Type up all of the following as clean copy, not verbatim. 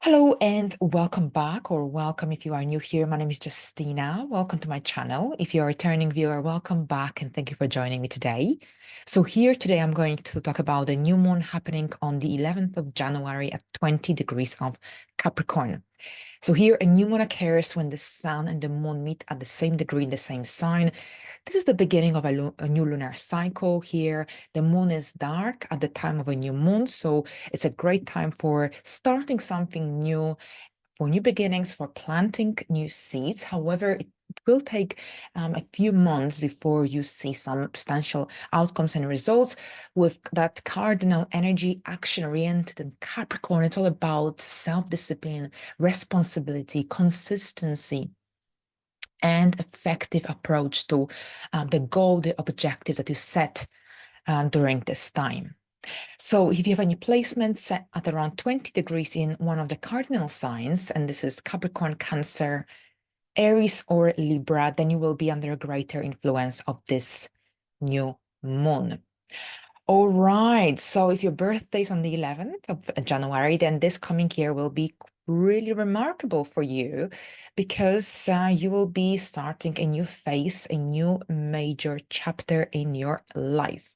Hello and welcome back, or welcome if you are new here. My name is Justina. Welcome to my channel. If you're a returning viewer, welcome back and thank you for joining me today. So here today I'm going to talk about the new moon happening on the 11th of January at 20 degrees of Capricorn. So here a new moon occurs when the sun and the moon meet at the same degree in the same sign. This is the beginning of a new lunar cycle here. The moon is dark at the time of a new moon, so it's a great time for starting something new, for new beginnings, for planting new seeds. However, it will take a few months before you see some substantial outcomes and results. With that cardinal energy, action-oriented and Capricorn, it's all about self-discipline, responsibility, consistency, and effective approach to the goal, the objective that you set during this time. So if you have any placements set at around 20 degrees in one of the cardinal signs, and this is Capricorn, Cancer, Aries, or Libra, then you will be under a greater influence of this new moon. All right, so if your birthday is on the 11th of January, then this coming year will be really remarkable for you because you will be starting a new phase, a new major chapter in your life.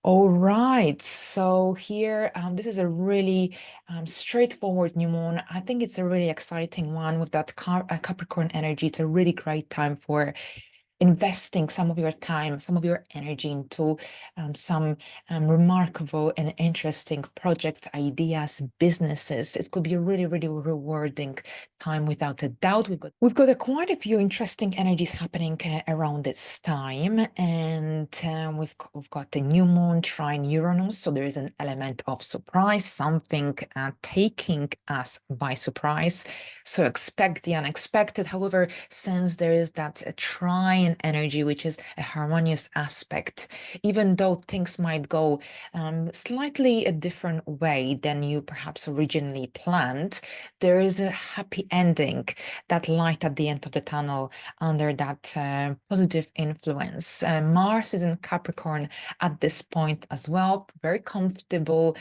All right, so here, this is a really straightforward new moon. I think it's a really exciting one with that Capricorn energy. It's a really great time for investing some of your time, some of your energy into some remarkable and interesting projects, ideas, businesses. It could be a really, really rewarding time without a doubt. We've got quite a few interesting energies happening around this time, and we've got the new moon trine Uranus, so there is an element of surprise, something taking us by surprise. So expect the unexpected. However, since there is that trine energy, which is a harmonious aspect, even though things might go slightly a different way than you perhaps originally planned, there is a happy ending, that light at the end of the tunnel under that positive influence. Mars is in Capricorn at this point as well, very comfortable,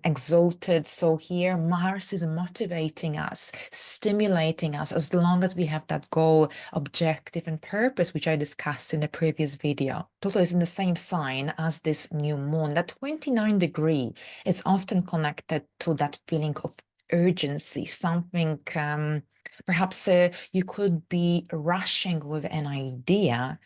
exalted. So here Mars is motivating us, stimulating us, as long as we have that goal, objective, and purpose, which I discussed in the previous video. Pluto is in the same sign as this new moon. That 29 degree is often connected to that feeling of urgency, something perhaps you could be rushing with an idea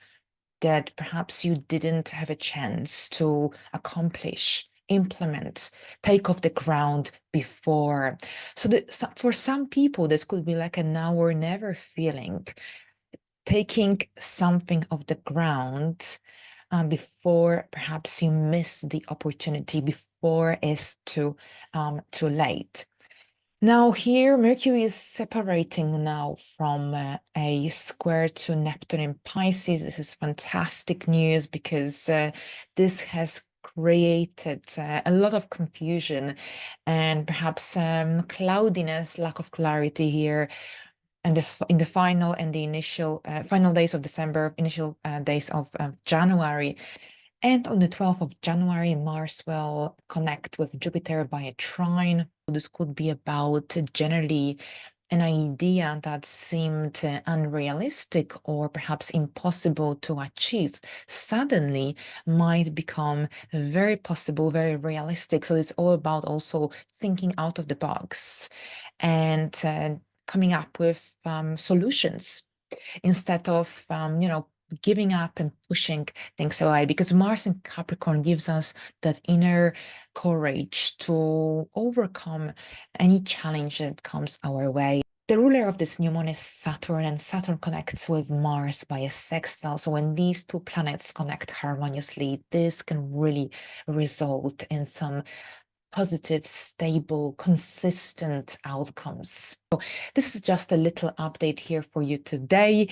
that perhaps you didn't have a chance to accomplish, implement, take off the ground before. So for some people, this could be like a now or never feeling, taking something off the ground before perhaps you miss the opportunity, before it's too late. Now here, Mercury is separating now from a square to Neptune in Pisces. This is fantastic news because this has created a lot of confusion and perhaps cloudiness, lack of clarity here. And in the final and the initial final days of December, initial days of January. And on the 12th of January, Mars will connect with Jupiter by a trine. This could be about generally an idea that seemed unrealistic or perhaps impossible to achieve suddenly might become very possible, very realistic. So it's all about also thinking out of the box and coming up with solutions instead of, giving up and pushing things away, because Mars in Capricorn gives us that inner courage to overcome any challenge that comes our way. The ruler of this new moon is Saturn, and Saturn connects with Mars by a sextile. So when these two planets connect harmoniously, this can really result in some positive, stable, consistent outcomes. So this is just a little update here for you today.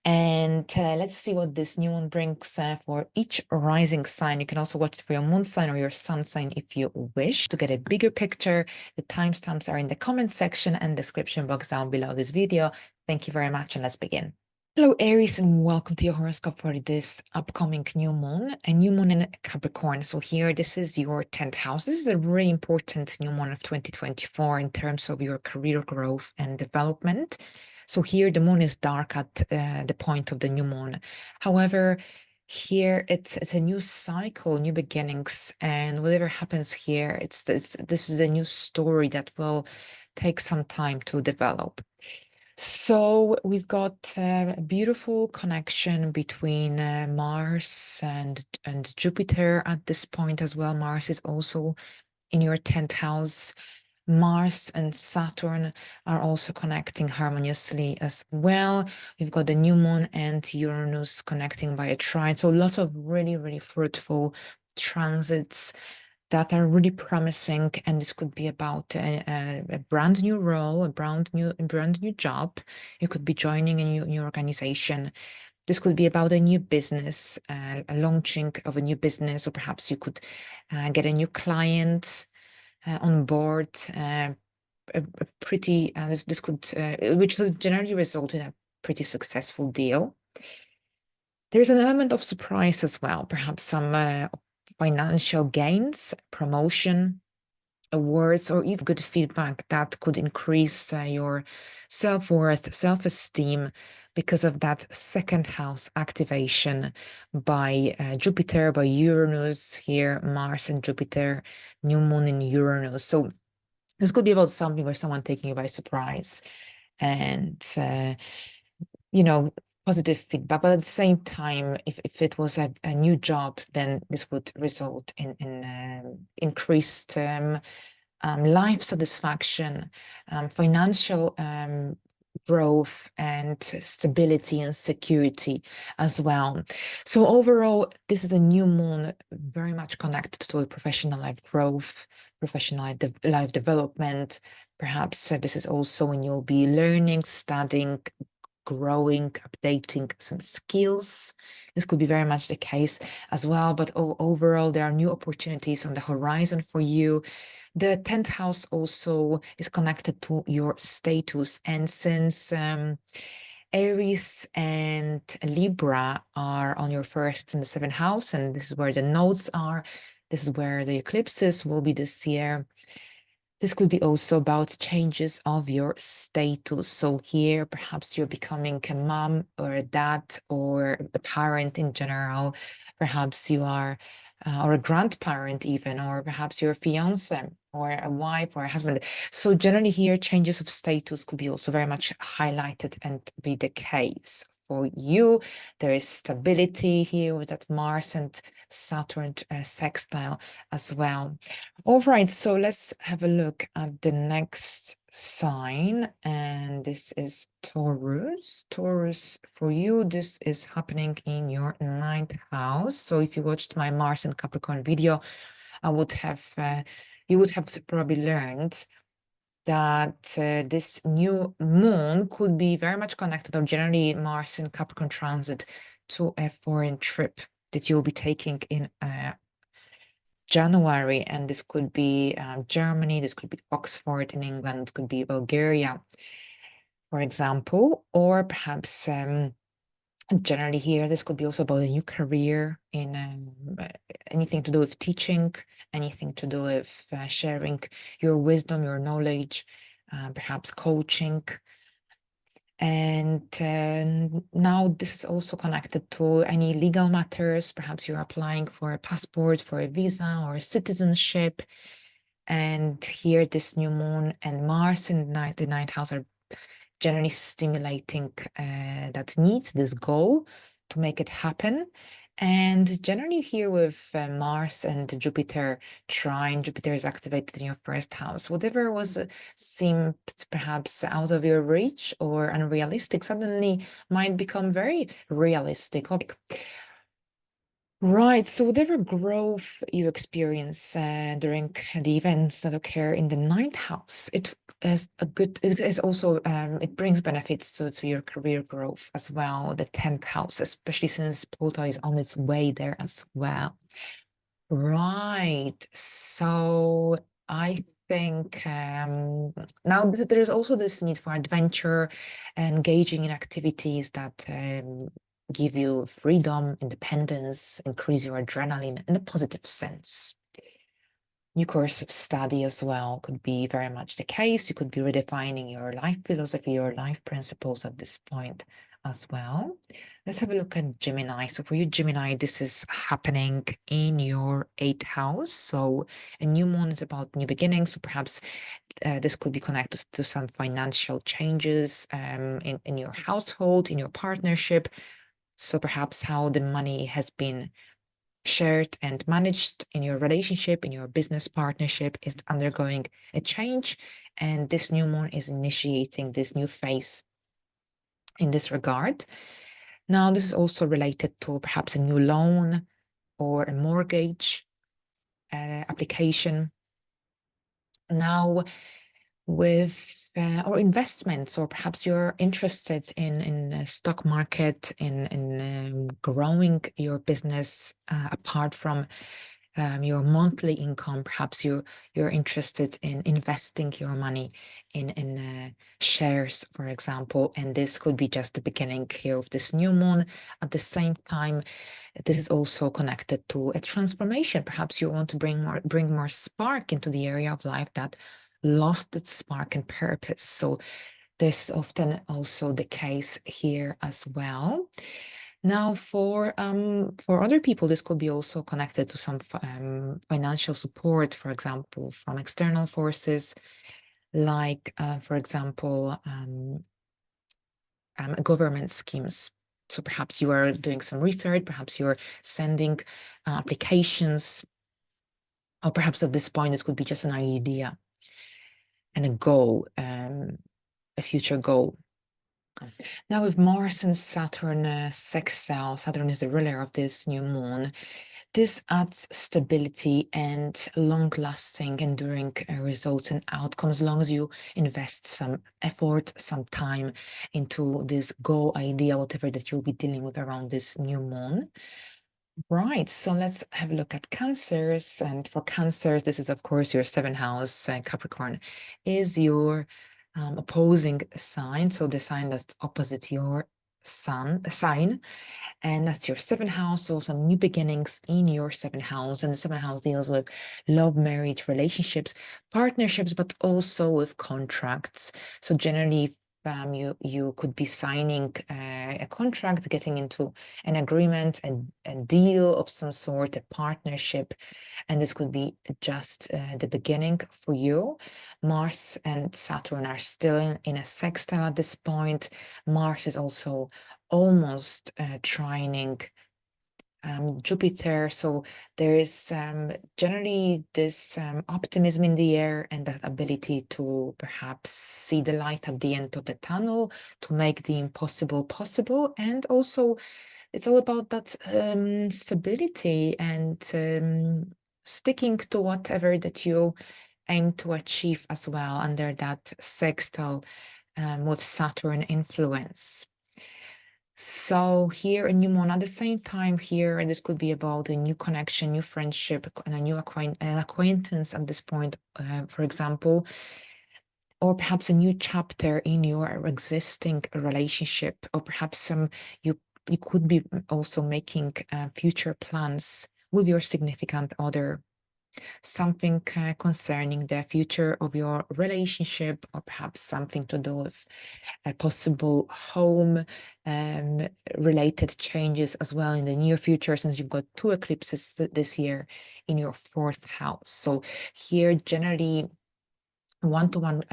And let's see what this new one brings for each rising sign. You can also watch it for your moon sign or your sun sign if you wish. To get a bigger picture, the timestamps are in the comment section and description box down below this video. Thank you very much, and let's begin. Hello, Aries, and welcome to your horoscope for this upcoming a new moon in Capricorn. So here, this is your 10th house. This is a really important new moon of 2024 in terms of your career growth and development. So here, the moon is dark at the point of the new moon. However, here it's a new cycle, new beginnings, and whatever happens here, this is a new story that will take some time to develop. So we've got a beautiful connection between Mars and Jupiter at this point as well. Mars is also in your 10th house. Mars and Saturn are also connecting harmoniously as well. We've got the new moon and Uranus connecting by a trine. So a lot of really, really fruitful transits that are really promising, and this could be about a brand new role, a brand new job. You could be joining a new organization. This could be about a new business, a launching of a new business, or perhaps you could get a new client on board. A pretty this could which would generally result in a pretty successful deal. There's an element of surprise as well, perhaps some financial gains, promotion, awards, or even good feedback that could increase your self-worth, self-esteem because of that second house activation by Jupiter, by Uranus here, Mars and Jupiter, new moon in Uranus. So this could be about something or someone taking you by surprise and, positive feedback. But at the same time, if it was a new job, then this would result in increased life satisfaction, financial growth, and stability and security as well. So overall, this is a new moon very much connected to a professional life growth, professional life development. Perhaps this is also when you'll be learning, studying, growing, updating some skills. This could be very much the case as well. But overall, there are new opportunities on the horizon for you. The 10th house also is connected to your status. And since Aries and Libra are on your first and the seventh house, and this is where the nodes are, this is where the eclipses will be this year. This could be also about changes of your status. So here, perhaps you're becoming a mom or a dad or a parent in general. Perhaps you are, or a grandparent even, or perhaps you're a fiance or a wife or a husband. So generally here, changes of status could be also very much highlighted and be the case. For you, there is stability here with that Mars and Saturn sextile as well. All right, so let's have a look at the next sign, and this is Taurus. Taurus, for you, this is happening in your 9th house. So if you watched my Mars and Capricorn video, I would have, you would have probably learned that this new moon could be very much connected, or generally Mars and Capricorn transit, to a foreign trip that you'll be taking in January, and this could be Germany, this could be Oxford in England, it could be Bulgaria, for example, or perhaps generally here, this could be also about a new career in anything to do with teaching, anything to do with sharing your wisdom, your knowledge, perhaps coaching. And now this is also connected to any legal matters. Perhaps you're applying for a passport, for a visa, or a citizenship. And here, this new moon and Mars in the ninth house are generally stimulating that need, this goal to make it happen. And generally here with Mars and Jupiter trine, Jupiter is activated in your first house. Whatever was seemed perhaps out of your reach or unrealistic suddenly might become very realistic. Right. So whatever growth you experience during the events that occur in the ninth house, it is also it brings benefits to your career growth as well. The 10th house, especially since Pluto is on its way there as well. Right. So I think now there's also this need for adventure, engaging in activities that give you freedom, independence, increase your adrenaline in a positive sense. New course of study as well could be very much the case. You could be redefining your life philosophy, your life principles at this point as well. Let's have a look at Gemini. So for you, Gemini, this is happening in your 8th house. So a new moon is about new beginnings. So perhaps this could be connected to some financial changes in your household, in your partnership. So perhaps how the money has been shared and managed in your relationship, in your business partnership is undergoing a change. And this new moon is initiating this new phase in this regard. Now, this is also related to perhaps a new loan or a mortgage application. Now, with or investments, or perhaps you're interested in the stock market, in growing your business apart from your monthly income. Perhaps you're interested in investing your money in shares, for example, and this could be just the beginning here of this new moon. At the same time, this is also connected to a transformation. Perhaps you want to bring more spark into the area of life that lost its spark and purpose. So this is often also the case here as well. Now, for other people, this could be also connected to some financial support, for example, from external forces, like, for example, government schemes. So perhaps you are doing some research, perhaps you're sending applications, or perhaps at this point, this could be just an idea and a goal, a future goal. Now with Mars and Saturn sextile, Saturn is the ruler of this new moon. This adds stability and long-lasting, enduring results and outcomes, as long as you invest some effort, some time into this goal idea, whatever that you'll be dealing with around this new moon. Right, so let's have a look at Cancers. And for Cancers, this is, of course, your 7th house. Capricorn is your opposing sign. So the sign that's opposite your sign. And that's your 7th house. So some new beginnings in your 7th house. And the 7th house deals with love, marriage, relationships, partnerships, but also with contracts. So generally, you could be signing a contract, getting into an agreement, a deal of some sort, a partnership, and this could be just the beginning for you. Mars and Saturn are still in a sextile at this point. Mars is also almost trining Jupiter. So there is generally this optimism in the air, and that ability to perhaps see the light at the end of the tunnel, to make the impossible possible. And also it's all about that stability and sticking to whatever that you aim to achieve as well under that sextile with Saturn influence. So here a new moon at the same time here, and this could be about a new connection, new friendship, and a new acquaintance at this point, for example, or perhaps a new chapter in your existing relationship, or perhaps you could be also making future plans with your significant other, something concerning the future of your relationship, or perhaps something to do with a possible home related changes as well in the near future, since you've got 2 eclipses this year in your 4th house. So here generally one-to-one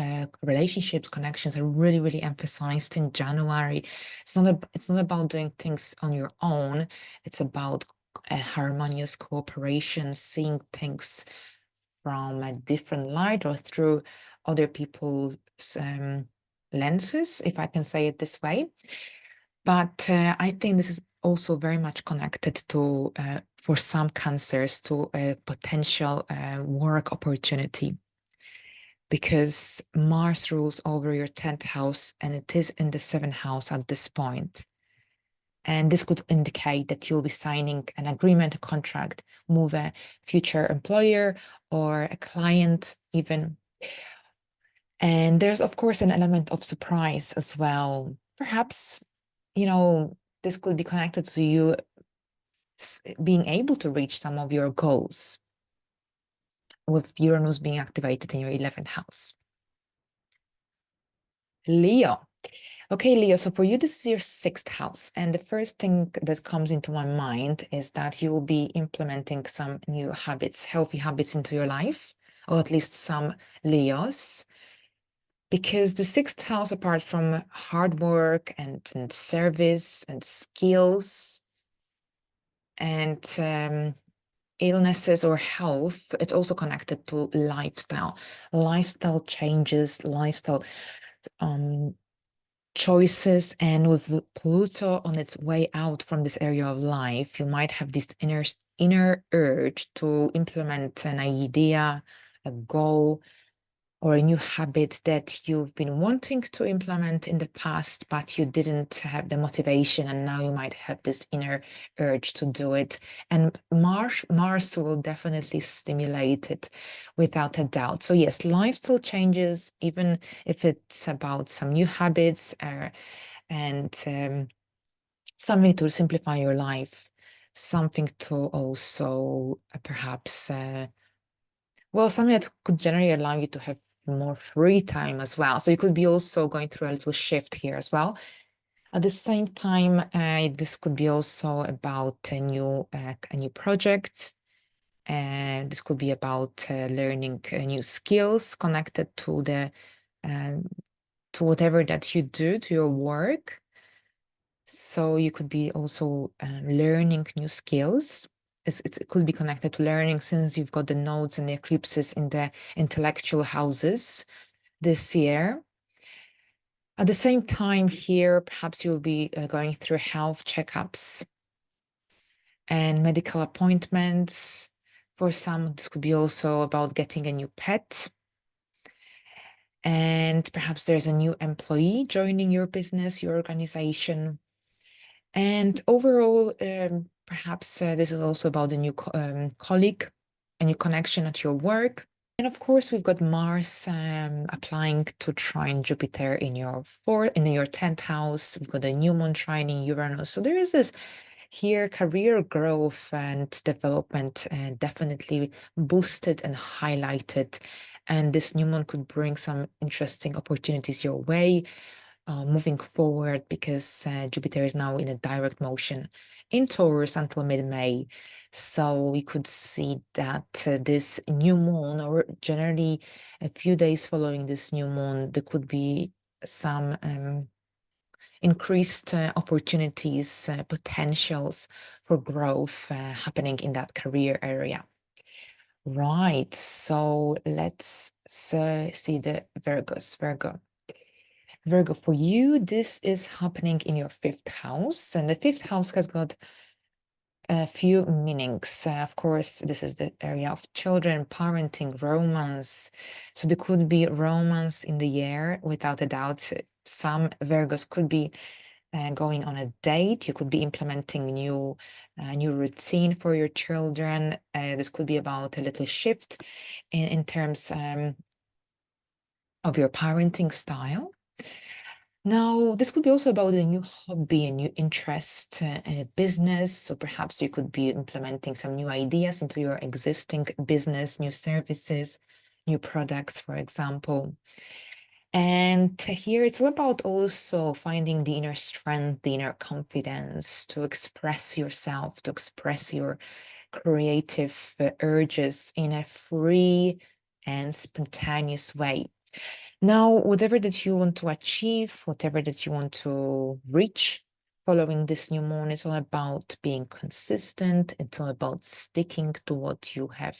relationships, connections are really emphasized in January. It's not about doing things on your own. It's about a harmonious cooperation, seeing things from a different light or through other people's lenses, if I can say it this way. But I think this is also very much connected to, for some Cancers, to a potential work opportunity, because Mars rules over your 10th house and it is in the 7th house at this point. And this could indicate that you'll be signing an agreement, a contract with a future employer or a client even. And there's, of course, an element of surprise as well. Perhaps, this could be connected to you being able to reach some of your goals with Uranus being activated in your 11th house. Leo. Okay, Leo, so for you, this is your 6th house. And the first thing that comes into my mind is that you will be implementing some new habits, healthy habits into your life, or at least some Leos. Because the 6th house, apart from hard work and service and skills and illnesses or health, it's also connected to lifestyle changes, lifestyle choices. And with Pluto on its way out from this area of life, you might have this inner urge to implement an idea, a goal, or a new habit that you've been wanting to implement in the past, but you didn't have the motivation, and now you might have this inner urge to do it. And Mars will definitely stimulate it without a doubt. So yes, lifestyle changes, even if it's about some new habits and something to simplify your life, something to also perhaps something that could generally allow you to have more free time as well. So you could be also going through a little shift here as well. At the same time, this could be also about a new project. And this could be about learning new skills connected to to whatever that you do, to your work. So you could be also learning new skills. It could be connected to learning, since you've got the nodes and the eclipses in the intellectual houses this year. At the same time here, perhaps you'll be going through health checkups and medical appointments. For some, this could be also about getting a new pet. And perhaps there's a new employee joining your business, your organization. And overall, perhaps this is also about a new colleague, a new connection at your work. And of course, we've got Mars applying to trine Jupiter in your 10th house. We've got a new moon trining Uranus. So there is this here career growth and development definitely boosted and highlighted. And this new moon could bring some interesting opportunities your way moving forward, because Jupiter is now in a direct motion in Taurus until mid-May. So we could see that this new moon, or generally a few days following this new moon, there could be some increased opportunities, potentials for growth happening in that career area. Right, so let's see the Virgo, for you, this is happening in your 5th house, and the 5th house has got a few meanings. Of course, this is the area of children, parenting, romance. So there could be romance in the year, without a doubt. Some Virgos could be going on a date. You could be implementing new routine for your children. This could be about a little shift in terms of your parenting style. Now, this could be also about a new hobby, a new interest in a business. So perhaps you could be implementing some new ideas into your existing business, new services, new products, for example. And here it's all about also finding the inner strength, the inner confidence to express yourself, to express your creative urges in a free and spontaneous way. Now, whatever that you want to achieve, whatever that you want to reach following this new moon, it's all about being consistent. It's all about sticking to what you have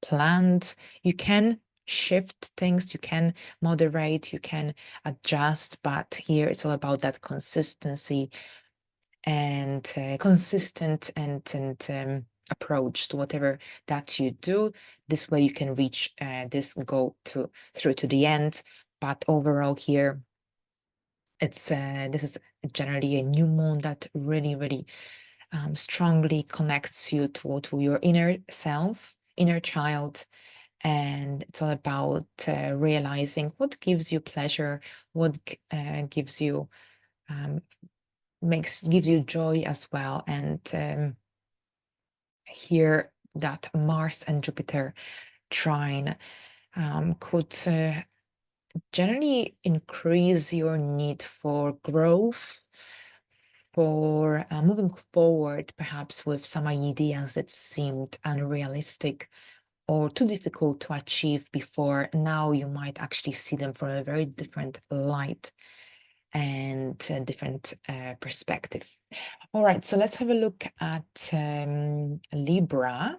planned. You can shift things, you can moderate, you can adjust, but here it's all about that consistency and consistent and approach to whatever that you do. This way you can reach this goal through to the end. But overall here, it's this is generally a new moon that really strongly connects you to your inner self, inner child, And it's all about realizing what gives you pleasure, what gives you gives you joy as well. And here that Mars and Jupiter trine could generally increase your need for growth, for moving forward, perhaps with some ideas that seemed unrealistic or too difficult to achieve before. Now you might actually see them from a very different light and a different perspective. All right, so let's have a look at Libra.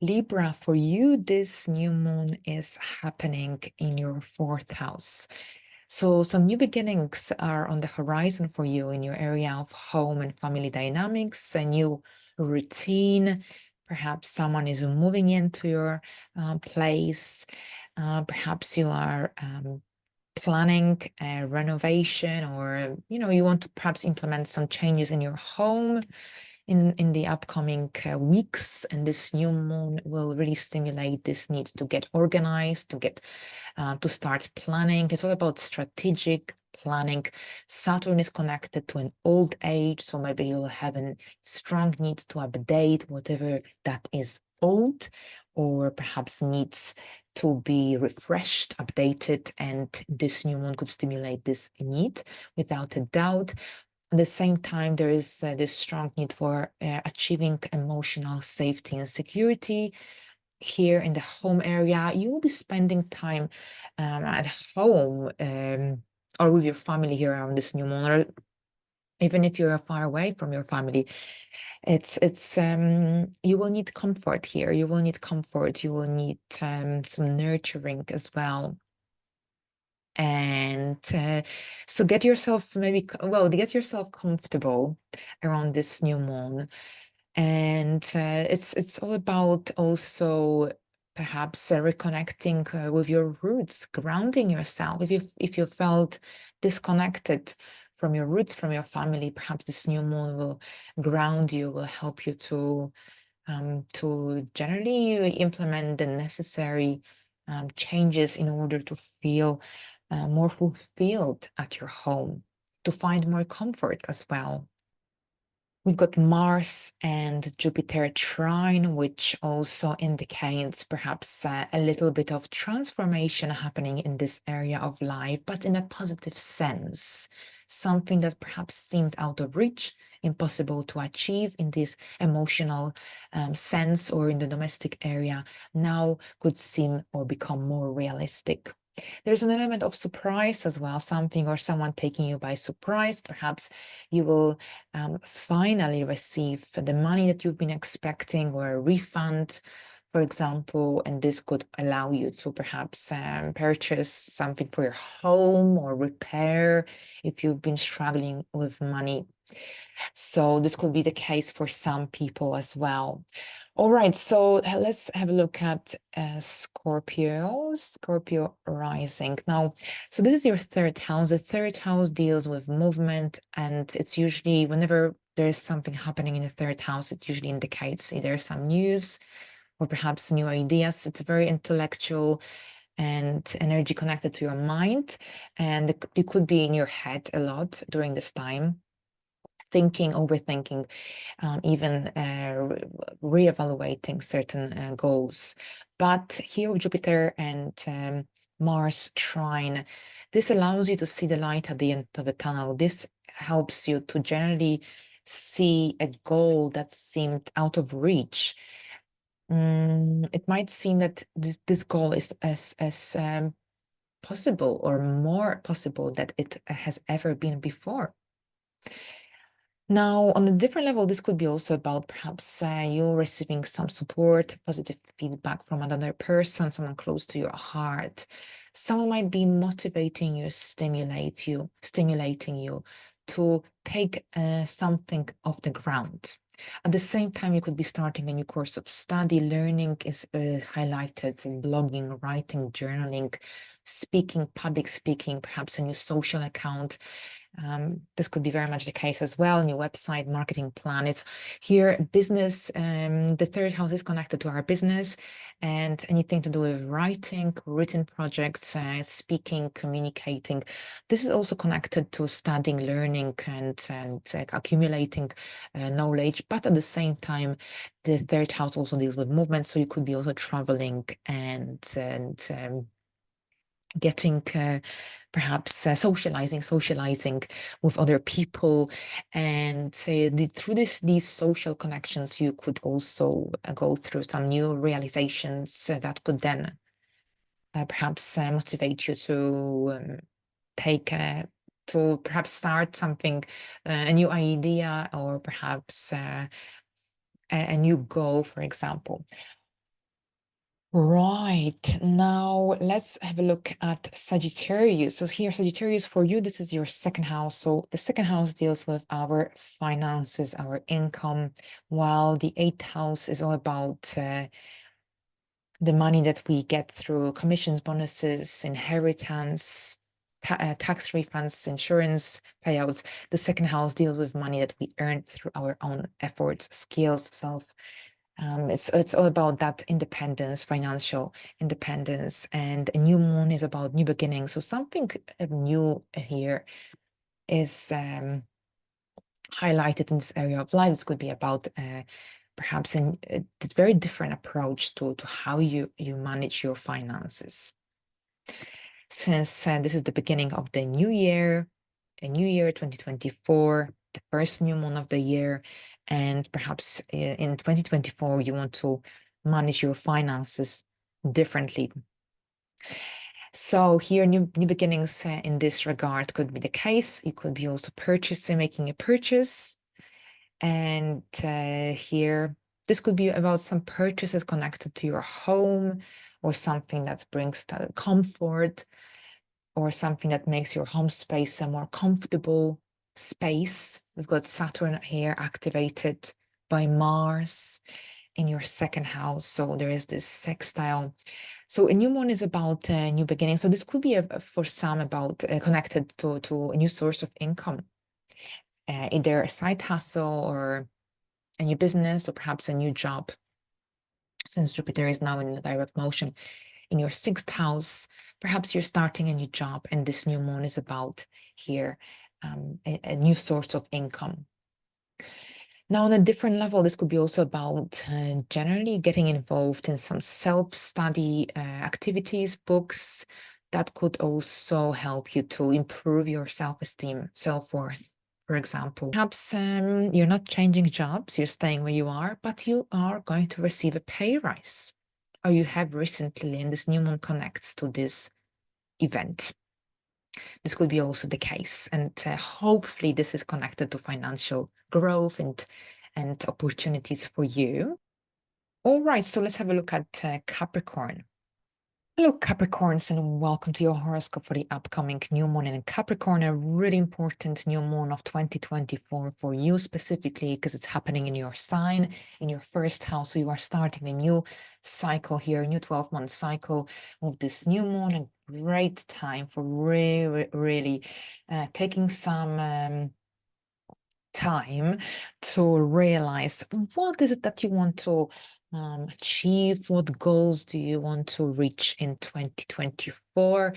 Libra, for you, this new moon is happening in your fourth house. So some new beginnings are on the horizon for you in your area of home and family dynamics, a new routine. Perhaps someone is moving into your place. Perhaps you are planning a renovation, or you want to perhaps implement some changes in your home in the upcoming weeks, and this new moon will really stimulate this need to get organized, to start planning. It's all about strategic planning. Saturn is connected to an old age, so maybe you'll have a strong need to update whatever that is old, or perhaps needs to be refreshed, updated, and this new moon could stimulate this need without a doubt. At the same time, there is this strong need for achieving emotional safety and security. Here in the home area, you will be spending time at home or with your family here around this new moon, or even if you're far away from your family. It's you will need comfort here. You will need comfort. You will need some nurturing as well. And so get yourself get yourself comfortable around this new moon. And it's all about also perhaps reconnecting with your roots, grounding yourself. If you felt disconnected from your roots, from your family, perhaps this new moon will ground you, will help you to generally implement the necessary changes in order to feel more fulfilled at your home, to find more comfort as well. We've got Mars and Jupiter trine, which also indicates perhaps a little bit of transformation happening in this area of life, but in a positive sense. Something that perhaps seemed out of reach, impossible to achieve in this emotional sense or in the domestic area, now could seem or become more realistic. There's an element of surprise as well, something or someone taking you by surprise. Perhaps you will finally receive the money that you've been expecting, or a refund, for example, and this could allow you to perhaps purchase something for your home or repair if you've been struggling with money. So this could be the case for some people as well. All right, so let's have a look at Scorpio rising. Now, so this is your third house. The third house deals with movement, and it's usually whenever there's something happening in the third house, it usually indicates either some news or perhaps new ideas. It's very intellectual and energy connected to your mind, and you could be in your head a lot during this time, thinking, overthinking, even reevaluating certain goals. But here with Jupiter and Mars trine, this allows you to see the light at the end of the tunnel. This helps you to generally see a goal that seemed out of reach. It might seem that this goal is as possible or more possible that it has ever been before. Now, on a different level, this could be also about perhaps you receiving some support, positive feedback from another person, someone close to your heart. Someone might be motivating you, stimulating you to take something off the ground. At the same time, you could be starting a new course of study. Learning is highlighted in blogging, writing, journaling, speaking, public speaking, perhaps a new social account. This could be very much the case as well. New website, marketing plan. It's here, business. The third house is connected to our business, and anything to do with writing, written projects, speaking, communicating. This is also connected to studying, learning, and accumulating knowledge. But at the same time, the third house also deals with movement, so you could be also traveling and getting perhaps socializing with other people, and through these social connections you could also go through some new realizations that could then perhaps motivate you to take to perhaps start something, a new idea, or perhaps a new goal, for example. Right, now let's have a look at Sagittarius. So here, Sagittarius, for you, this is your second house. So the second house deals with our finances, our income, while the eighth house is all about the money that we get through commissions, bonuses, inheritance, tax refunds, insurance payouts. The second house deals with money that we earn through our own efforts, skills, it's all about that independence, financial independence, and a new moon is about new beginnings. So something new here is highlighted in this area of life. This could be about perhaps a very different approach to how you manage your finances. Since this is the beginning of the new year, a new year 2024, the first new moon of the year, and perhaps in 2024 you want to manage your finances differently. So here, new beginnings in this regard could be the case. You could be also making a purchase, and here this could be about some purchases connected to your home, or something that brings comfort, or something that makes your home space a more comfortable space. We've got Saturn here activated by Mars in your second house. So there is this sextile. So a new moon is about a new beginning. So this could be for some about connected to a new source of income, either a side hustle or a new business, or perhaps a new job. Since Jupiter is now in direct motion in your sixth house, perhaps you're starting a new job, and this new moon is about here a new source of income. Now, on a different level, this could be also about generally getting involved in some self-study activities, books that could also help you to improve your self-esteem, self-worth, for example. Perhaps you're not changing jobs, you're staying where you are, but you are going to receive a pay rise, or you have recently, and this new moon connects to this event. This could be also the case, and hopefully this is connected to financial growth and opportunities for you. All right, so let's have a look at Capricorn. Hello, Capricorns, and welcome to your horoscope for the upcoming new moon in Capricorn, a really important new moon of 2024 for you specifically, because it's happening in your sign, in your first house. So you are starting a new cycle here, a new 12-month cycle with this new moon, a great time for really taking some time to realize what is it that you want to achieve, what goals do you want to reach in 2024.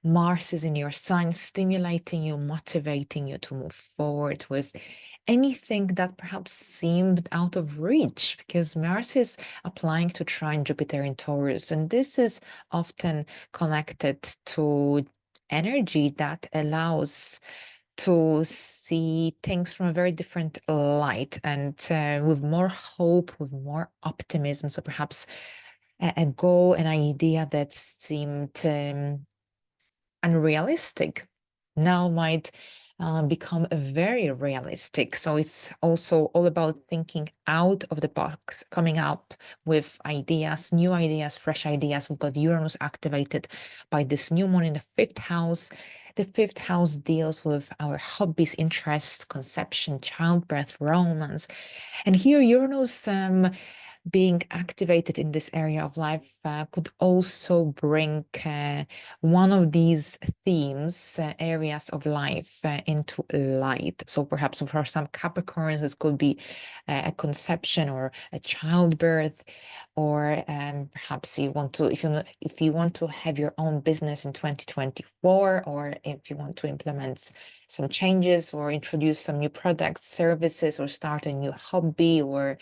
Mars is in your sign, stimulating you, motivating you to move forward with anything that perhaps seemed out of reach, because Mars is applying to trine Jupiter in Taurus, and this is often connected to energy that allows to see things from a very different light, and with more hope, with more optimism. So perhaps a goal, an idea that seemed unrealistic now might become very realistic. So it's also all about thinking out of the box, coming up with ideas, new ideas, fresh ideas. We've got Uranus activated by this new moon in the fifth house. The fifth house deals with our hobbies, interests, conception, childbirth, romance. And here Uranus being activated in this area of life could also bring one of these themes, areas of life into light. So perhaps for some Capricorns, this could be a conception or a childbirth, or perhaps you want to, if you want to have your own business in 2024, or if you want to implement some changes or introduce some new products, services, or start a new hobby, or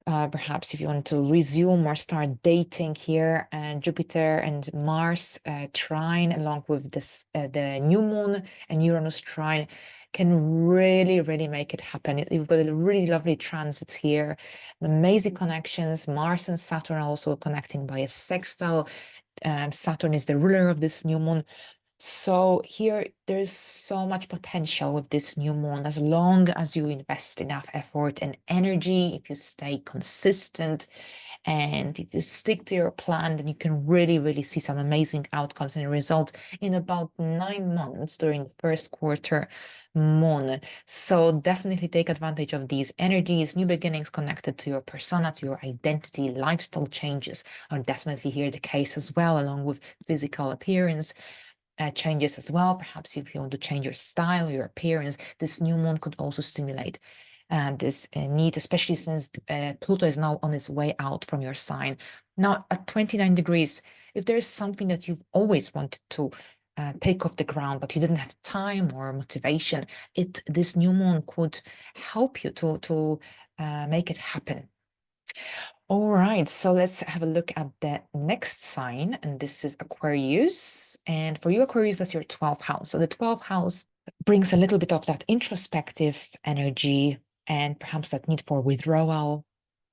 perhaps if you want to resume or start dating here, Jupiter and Mars trine, along with this the new moon and Uranus trine, can really, really make it happen. You've got a really lovely transits here, amazing connections. Mars and Saturn are also connecting by a sextile. Saturn is the ruler of this new moon. So here, there's so much potential with this new moon, as long as you invest enough effort and energy, if you stay consistent, and if you stick to your plan, then you can really, really see some amazing outcomes and results in about 9 months during the first quarter moon. So definitely take advantage of these energies. New beginnings connected to your persona, to your identity, lifestyle changes are definitely here the case as well, along with physical appearance changes as well. Perhaps if you want to change your style, your appearance, this new moon could also stimulate this need, especially since Pluto is now on its way out from your sign. Now, at 29 degrees, if there is something that you've always wanted to take off the ground, but you didn't have time or motivation, this new moon could help you to make it happen. All right, so let's have a look at the next sign, and this is Aquarius. And for you, Aquarius, that's your 12th house. So the 12th house brings a little bit of that introspective energy and perhaps that need for withdrawal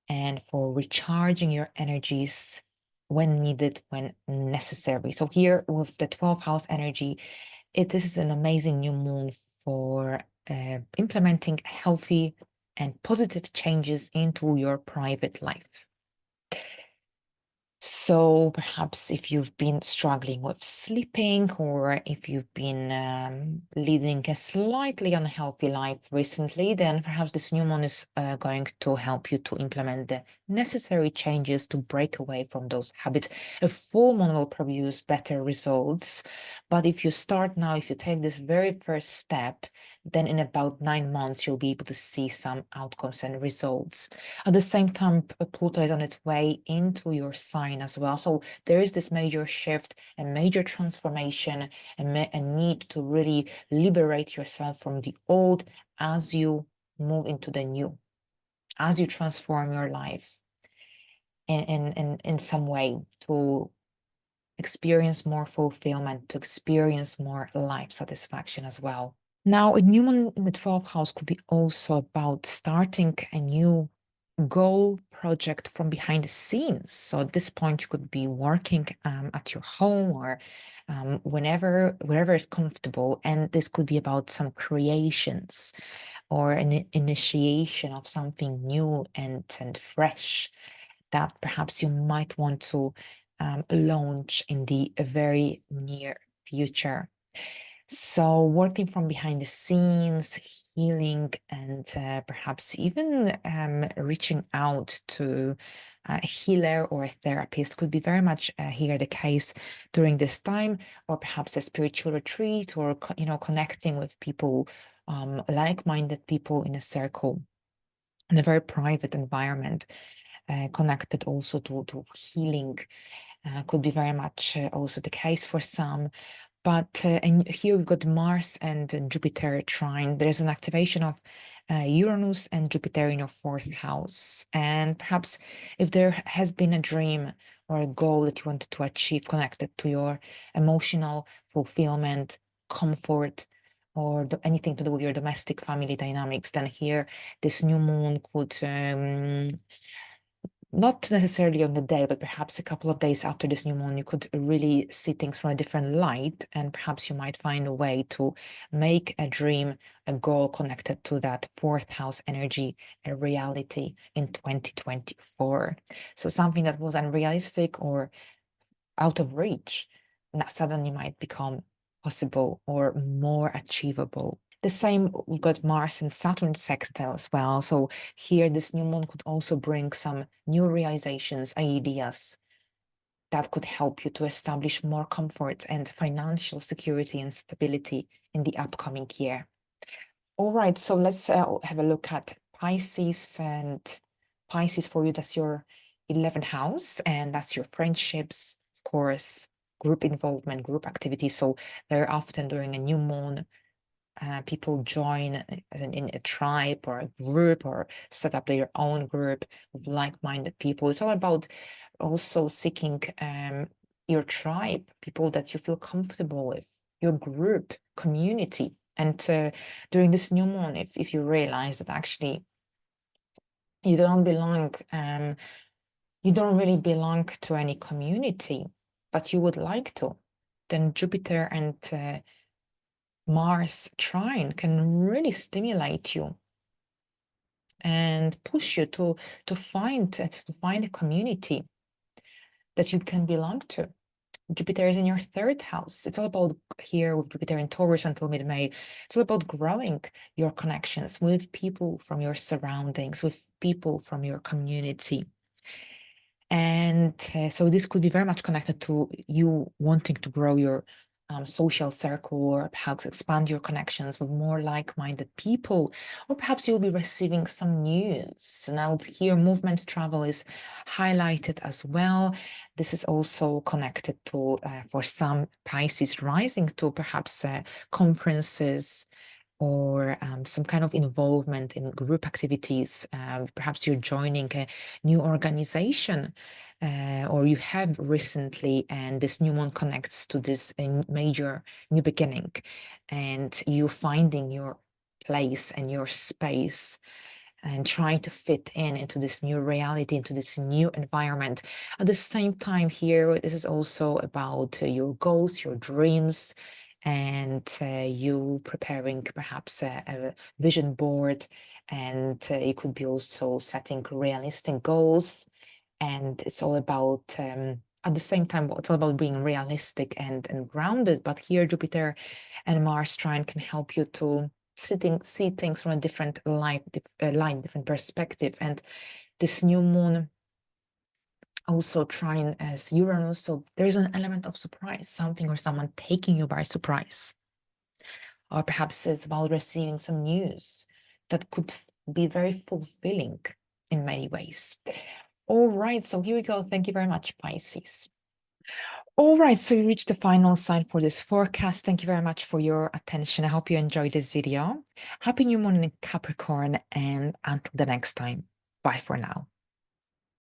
and for recharging your energies when needed, when necessary. So here with the 12th house energy, this is an amazing new moon for implementing healthy and positive changes into your private life. So perhaps if you've been struggling with sleeping, or if you've been leading a slightly unhealthy life recently, then perhaps this new moon is going to help you to implement the necessary changes to break away from those habits. A full moon will produce better results, but if you start now, if you take this very first step, then in about 9 months, you'll be able to see some outcomes and results. At the same time, Pluto is on its way into your sign as well. So there is this major shift, a major transformation, a need to really liberate yourself from the old as you move into the new, as you transform your life in some way to experience more fulfillment, to experience more life satisfaction as well. Now, a new moon in the 12th house could be also about starting a new goal project from behind the scenes. So at this point, you could be working at your home or wherever is comfortable. And this could be about some creations or an initiation of something new and fresh that perhaps you might want to launch in the very near future. So working from behind the scenes, healing, and perhaps even reaching out to a healer or a therapist could be very much here the case during this time, or perhaps a spiritual retreat, or connecting with people, like-minded people in a circle, in a very private environment, connected also to healing. Could be very much also the case for some. But and here we've got Mars and Jupiter trine. There's an activation of Uranus and Jupiter in your 4th house. And perhaps if there has been a dream or a goal that you wanted to achieve connected to your emotional fulfillment, comfort, or anything to do with your domestic family dynamics, then here this new moon could not necessarily on the day, but perhaps a couple of days after this new moon, you could really see things from a different light, and perhaps you might find a way to make a dream, a goal connected to that 4th house energy, a reality in 2024. So something that was unrealistic or out of reach, that suddenly might become possible or more achievable. The same, we've got Mars and Saturn sextile as well. So here, this new moon could also bring some new realizations, ideas that could help you to establish more comfort and financial security and stability in the upcoming year. All right, so let's have a look at Pisces. And Pisces for you, that's your 11th house, and that's your friendships, of course, group involvement, group activities. So very often during a new moon, people join in a tribe or a group or set up their own group of like-minded people. It's all about also seeking your tribe, people that you feel comfortable with, your group, community. And during this new moon, if you realize that actually you don't belong, you don't really belong to any community, but you would like to, then Jupiter and Mars trine can really stimulate you and push you to find a community that you can belong to. Jupiter is in your 3rd house. It's all about here with Jupiter in Taurus until mid-May. It's all about growing your connections with people from your surroundings, with people from your community. And so this could be very much connected to you wanting to grow your social circle, or perhaps expand your connections with more like-minded people, or perhaps you'll be receiving some news. Now here, movement travel is highlighted as well. This is also connected to, for some Pisces rising, to perhaps conferences, or some kind of involvement in group activities. Perhaps you're joining a new organization, or you have recently, and this new moon connects to this major new beginning, and you finding your place and your space and trying to fit into this new reality, into this new environment. At the same time here, this is also about your goals, your dreams, and you preparing perhaps a vision board, and you could be also setting realistic goals. And it's all about, at the same time, it's all about being realistic and grounded. But here, Jupiter and Mars trine can help you to see things from a different light, different perspective. And this new moon also trine as Uranus, so there's an element of surprise, something or someone taking you by surprise. Or perhaps it's about receiving some news that could be very fulfilling in many ways. All right, so here we go. Thank you very much, Pisces. All right, so we reached the final sign for this forecast. Thank you very much for your attention. I hope you enjoyed this video. Happy new moon in Capricorn, and until the next time, bye for now.